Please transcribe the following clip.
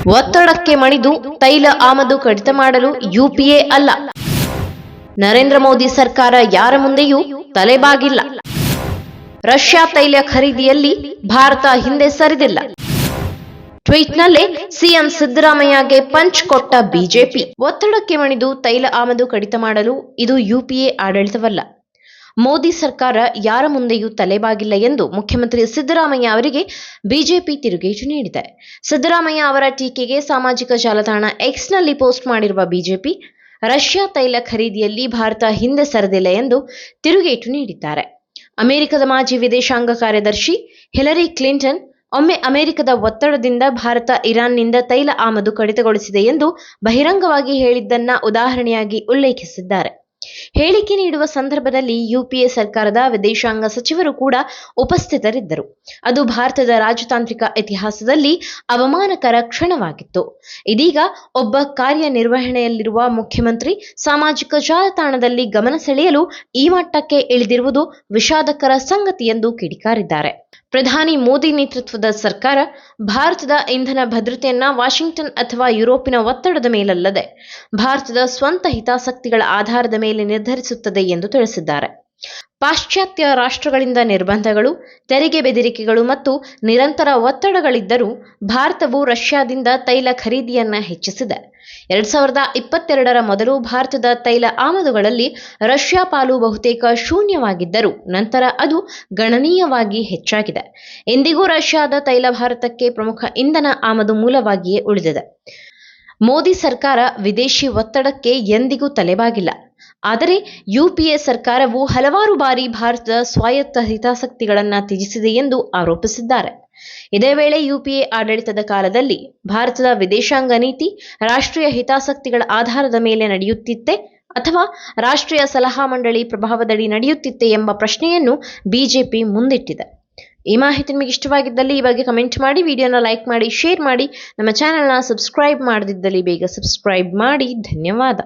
ಒತ್ತಡಕ್ಕೆ ಮಣಿದು ತೈಲ ಆಮದು ಕಡಿತ ಮಾಡಲು ಯುಪಿಎ ಅಲ್ಲ. ನರೇಂದ್ರ ಮೋದಿ ಸರ್ಕಾರ ಯಾರ ಮುಂದೆಯೂ ತಲೆಬಾಗಿಲ್ಲ. ರಷ್ಯಾ ತೈಲ ಖರೀದಿಯಲ್ಲಿ ಭಾರತ ಹಿಂದೆ ಸರಿದಿಲ್ಲ. ಟ್ವೀಟ್ನಲ್ಲೇ ಸಿಎಂ ಸಿದ್ದರಾಮಯ್ಯಗೆ ಪಂಚ್ ಕೊಟ್ಟ ಬಿಜೆಪಿ. ಒತ್ತಡಕ್ಕೆ ಮಣಿದು ತೈಲ ಆಮದು ಕಡಿತ ಮಾಡಲು ಇದು ಯುಪಿಎ ಆಡಳಿತವಲ್ಲ. ಮೋದಿ ಸರ್ಕಾರ ಯಾರ ಮುಂದೆಯೂ ತಲೆಬಾಗಿಲ್ಲ ಎಂದು ಮುಖ್ಯಮಂತ್ರಿ ಸಿದ್ದರಾಮಯ್ಯ ಅವರಿಗೆ ಬಿಜೆಪಿ ತಿರುಗೇಟು ನೀಡಿದೆ. ಸಿದ್ದರಾಮಯ್ಯ ಅವರ ಟೀಕೆಗೆ ಸಾಮಾಜಿಕ ಜಾಲತಾಣ ಎಕ್ಸ್ನಲ್ಲಿ ಪೋಸ್ಟ್ ಮಾಡಿರುವ ಬಿಜೆಪಿ, ರಷ್ಯಾ ತೈಲ ಖರೀದಿಯಲ್ಲಿ ಭಾರತ ಹಿಂದೆ ಸರಿದಿಲ್ಲ ಎಂದು ತಿರುಗೇಟು ನೀಡಿದ್ದಾರೆ. ಅಮೆರಿಕದ ಮಾಜಿ ವಿದೇಶಾಂಗ ಕಾರ್ಯದರ್ಶಿ ಹಿಲರಿ ಕ್ಲಿಂಟನ್ ಒಮ್ಮೆ ಅಮೆರಿಕದ ಒತ್ತಡದಿಂದ ಭಾರತ ಇರಾನ್ನಿಂದ ತೈಲ ಆಮದು ಕಡಿತಗೊಳಿಸಿದೆ ಎಂದು ಬಹಿರಂಗವಾಗಿ ಹೇಳಿದ್ದನ್ನ ಉದಾಹರಣೆಯಾಗಿ ಉಲ್ಲೇಖಿಸಿದ್ದಾರೆ. ಹೇಳಿಕೆ ನೀಡುವ ಸಂದರ್ಭದಲ್ಲಿ ಯುಪಿಎ ಸರ್ಕಾರದ ವಿದೇಶಾಂಗ ಸಚಿವರು ಕೂಡ ಉಪಸ್ಥಿತರಿದ್ದರು. ಅದು ಭಾರತದ ರಾಜತಾಂತ್ರಿಕ ಇತಿಹಾಸದಲ್ಲಿ ಅವಮಾನಕರ ಕ್ಷಣವಾಗಿತ್ತು. ಇದೀಗ ಒಬ್ಬ ಕಾರ್ಯನಿರ್ವಹಣೆಯಲ್ಲಿರುವ ಮುಖ್ಯಮಂತ್ರಿ ಸಾಮಾಜಿಕ ಜಾಲತಾಣದಲ್ಲಿ ಗಮನ ಸೆಳೆಯಲು ಈ ಮಟ್ಟಕ್ಕೆ ಇಳಿದಿರುವುದು ವಿಷಾದಕರ ಸಂಗತಿ ಎಂದು ಕಿಡಿಕಾರಿದ್ದಾರೆ. ಪ್ರಧಾನಿ ಮೋದಿ ನೇತೃತ್ವದ ಸರ್ಕಾರ ಭಾರತದ ಇಂಧನ ಭದ್ರತೆಯನ್ನ ವಾಷಿಂಗ್ಟನ್ ಅಥವಾ ಯುರೋಪಿನ ಒತ್ತಡದ ಮೇಲಲ್ಲದೆ ಭಾರತದ ಸ್ವಂತ ಹಿತಾಸಕ್ತಿಗಳ ಆಧಾರದ ಮೇಲೆ ನಿರ್ಧರಿಸುತ್ತದೆ ಎಂದು ತಿಳಿಸಿದ್ದಾರೆ. ಪಾಶ್ಚಾತ್ಯ ರಾಷ್ಟ್ರಗಳಿಂದ ನಿರ್ಬಂಧಗಳು, ತೆರಿಗೆ ಬೆದರಿಕೆಗಳು ಮತ್ತು ನಿರಂತರ ಒತ್ತಡಗಳಿದ್ದರೂ ಭಾರತವು ರಷ್ಯಾದಿಂದ ತೈಲ ಖರೀದಿಯನ್ನ ಹೆಚ್ಚಿಸಿದೆ. 2022ರ ಮೊದಲು ಭಾರತದ ತೈಲ ಆಮದುಗಳಲ್ಲಿ ರಷ್ಯಾ ಪಾಲು ಬಹುತೇಕ ಶೂನ್ಯವಾಗಿದ್ದರೂ ನಂತರ ಅದು ಗಣನೀಯವಾಗಿ ಹೆಚ್ಚಾಗಿದೆ. ಇಂದಿಗೂ ರಷ್ಯಾದ ತೈಲ ಭಾರತಕ್ಕೆ ಪ್ರಮುಖ ಇಂಧನ ಆಮದು ಮೂಲವಾಗಿಯೇ ಉಳಿದಿದೆ. ಮೋದಿ ಸರ್ಕಾರ ವಿದೇಶಿ ಒತ್ತಡಕ್ಕೆ ಎಂದಿಗೂ ತಲೆಬಾಗಿಲ್ಲ. ಆದರೆ ಯುಪಿಎ ಸರ್ಕಾರವು ಹಲವಾರು ಬಾರಿ ಭಾರತದ ಸ್ವಾಯತ್ತ ಹಿತಾಸಕ್ತಿಗಳನ್ನು ತ್ಯಜಿಸಿದೆ ಎಂದು ಆರೋಪಿಸಿದ್ದಾರೆ. ಇದೇ ವೇಳೆ ಯುಪಿಎ ಆಡಳಿತದ ಕಾಲದಲ್ಲಿ ಭಾರತದ ವಿದೇಶಾಂಗ ನೀತಿ ರಾಷ್ಟ್ರೀಯ ಹಿತಾಸಕ್ತಿಗಳ ಆಧಾರದ ಮೇಲೆ ನಡೆಯುತ್ತಿತ್ತೆ ಅಥವಾ ರಾಷ್ಟ್ರೀಯ ಸಲಹಾ ಮಂಡಳಿ ಪ್ರಭಾವದಡಿ ನಡೆಯುತ್ತಿತ್ತೆ ಎಂಬ ಪ್ರಶ್ನೆಯನ್ನು ಬಿಜೆಪಿ ಮುಂದಿಟ್ಟಿದೆ. ಈ ಮಾಹಿತಿ ನಿಮಗೆ ಇಷ್ಟವಾಗಿದ್ದಲ್ಲಿ ಈ ಬಗ್ಗೆ ಕಮೆಂಟ್ ಮಾಡಿ, ವಿಡಿಯೋನ ಲೈಕ್ ಮಾಡಿ, ಶೇರ್ ಮಾಡಿ. ನಮ್ಮ ಚಾನೆಲ್ನ ಸಬ್ಸ್ಕ್ರೈಬ್ ಮಾಡದಿದ್ದಲ್ಲಿ ಬೇಗ ಸಬ್ಸ್ಕ್ರೈಬ್ ಮಾಡಿ. ಧನ್ಯವಾದ.